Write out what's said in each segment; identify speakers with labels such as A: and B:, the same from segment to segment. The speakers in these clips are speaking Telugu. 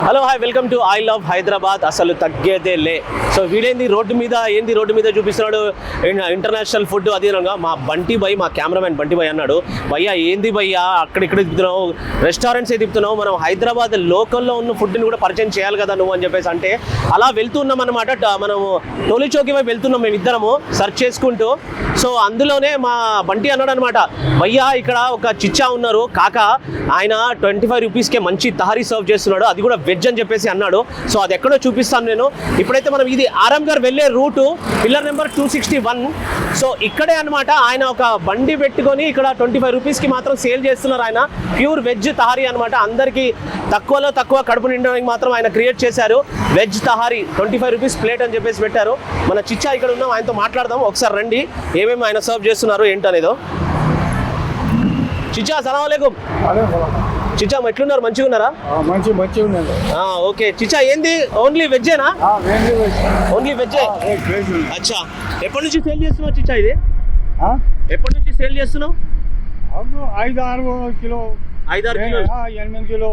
A: Hello hi welcome to I love Hyderabad. అసలు తగ్గేదే లే. సో వీడేంది రోడ్డు మీద చూపిస్తున్నాడు ఇంటర్నేషనల్ ఫుడ్ అది మా బంటి భయ్, మా కెమెరామెన్ బంటి భయ్ అన్నాడు, భయ్యా ఏంది భయ్యా అక్కడిక్కడ తిప్పుతున్నావు, రెస్టారెంట్స్ ఏ తిప్పుతున్నావు, మనం హైదరాబాద్ లోకల్లో ఉన్న ఫుడ్ని కూడా పరిచయం చేయాలి కదా నువ్వు అని చెప్పేసి అంటే అలా వెళ్తున్నాం అనమాట. మనము టోలీ చౌకీ వైపు వెళ్తున్నాం మేము ఇద్దరము సర్చ్ చేసుకుంటూ. సో అందులోనే మా బంటి అన్నాడు అనమాట, భయ్యా ఇక్కడ ఒక చిచ్చా ఉన్నారు కాక, ఆయన 25 రూపీస్కే మంచి తహారీ సర్వ్ చేస్తున్నాడు, అది కూడా వెజ్ అని చెప్పేసి అన్నాడు. సో అది ఎక్కడో చూపిస్తాను నేను. ఇప్పుడైతే మనం ఇది ఆరాంఘర్ వెళ్ళే రూటు పిల్లర్ నెంబర్ 261. సో ఇక్కడే అనమాట ఆయన ఒక బండి పెట్టుకొని ఇక్కడ 25 రూపీస్కి మాత్రం సేల్ చేస్తున్నారు. ఆయన ప్యూర్ వెజ్ తహారీ అనమాట. అందరికీ తక్కువలో తక్కువ కడుపు నిండడానికి మాత్రం ఆయన క్రియేట్ చేశారు. వెజ్ తహారీ 25 రూపీస్ ప్లేట్ అని చెప్పేసి పెట్టారు. మన చిచ్చా ఇక్కడ ఉన్నాం, ఆయనతో మాట్లాడదాం. ఒకసారి రండి ఏమేమి ఆయన సర్వ్ చేస్తున్నారు ఏంటనేదో. చిచ్చా సలాం అలైకుం. చిచ్చా ఎట్లున్నారు, మంచిగా ఉన్నారా?
B: మంచిగా ఉన్నారు.
A: ఓకే చిచ్చా ఏంది ఓన్లీ వెజ్జేనా? ఓన్లీ వెజ్జే. అచ్చా ఎప్పటి నుంచి సేల్ చేస్తున్నావు చిచ్చా ఇది? ఎప్పటి నుంచి సేల్ చేస్తున్నావు?
B: 5-6 kilo,
A: 5-6 kilo,
B: 8 kilo.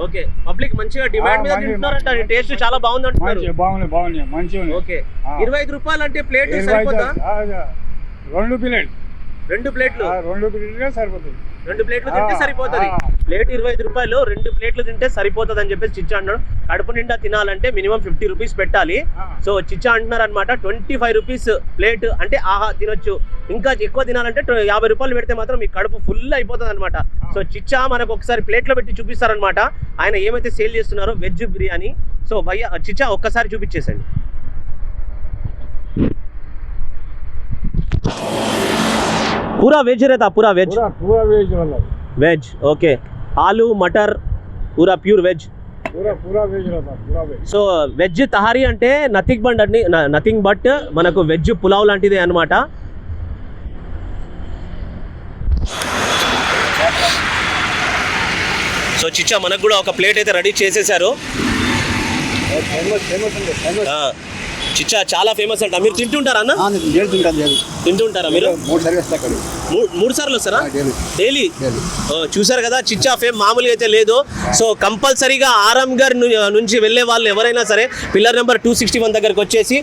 A: Okay public మంచిగా డిమాండ్ మీద తింటున్నారంట. టేస్ట్ చాలా బాగుంది అంటున్నారు.
B: బాగున్నాయి మంచిగా.
A: ఓకే 25 రూపాయలు అంటే ప్లేట్ సరిపోతా?
B: 2 ప్లేట్,
A: 2 ప్లేట్లు,
B: 2 ప్లేట్లే సరిపోతుంది.
A: 2 ప్లేట్లు తింటే సరిపోతుంది. ప్లేట్ 25 రూపాయలు, 2 ప్లేట్లు తింటే సరిపోతుంది అని చెప్పేసి చిచ్చా అన్నాడు. కడుపు నిండా తినాలంటే మినిమం 50 రూపీస్ పెట్టాలి. సో చిచ్చా అంటున్నారు అనమాట 25 రూపీస్ ప్లేట్ అంటే ఆహా తినొచ్చు. ఇంకా ఎక్కువ తినాలంటే 50 రూపాయలు పెడితే మాత్రం మీ కడుపు ఫుల్ అయిపోతుంది అనమాట. సో చిచ్చా మనకు ఒకసారి ప్లేట్లో పెట్టి చూపిస్తారనమాట ఆయన ఏమైతే సేల్ చేస్తున్నారో వెజ్ బిర్యానీ. సో భయ్య చిచ్చా ఒక్కసారి చూపించేసండి. पूरा वेज रहता? पूरा वेज
B: वाला
A: वेज. ओके आलू मटर पूरा प्यूर वेज.
B: पूरा वेज रहता, पूरा वेज.
A: సో వెజ్ తహారీ అంటే నథింగ్ బట్ మనకు వెజ్ పులావ్ లాంటిదే అన్నమాట. సో చిచ్చా మనకు కూడా ఒక ప్లేట్ అయితే రెడీ చేసేసారు. చిచ్చా చాలా ఫేమస్ అంట. మీరు తింటుంటారా అన్న? తింటుంటారా మీరు? 3 సార్లు వస్తారా డైలీ? చూసారు కదా చిచ్చా ఫేమ్ మామూలుగా అయితే లేదు. సో కంపల్సరీగా ఆరాంఘర్ నుంచి వెళ్ళే వాళ్ళు ఎవరైనా సరే పిల్లర్ నెంబర్ 261 దగ్గరకు వచ్చేసి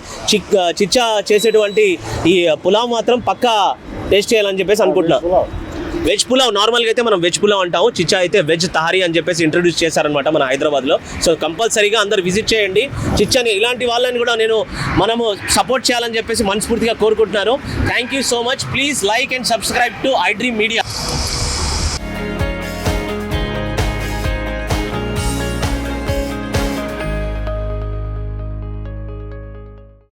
A: చిచ్చా చేసేటువంటి ఈ పులావ్ మాత్రం పక్కా టేస్ట్ చేయాలని చెప్పేసి అనుకుంటున్నా. వెజ్ పులావ్ నార్మల్గా అయితే మనం వెజ్ పులావ్ అంటాము, చిచ్చా అయితే వెజ్ తహారీ అని చెప్పేసి ఇంట్రడ్యూస్ చేశారనమాట మన హైదరాబాద్లో. సో కంపల్సరీగా అందరు విజిట్ చేయండి చిచ్చాని. ఇలాంటి వాళ్ళని కూడా మనము సపోర్ట్ చేయాలని చెప్పేసి మనస్ఫూర్తిగా కోరుకుంటున్నాను. Thank you so much. Please like and subscribe to I dream media.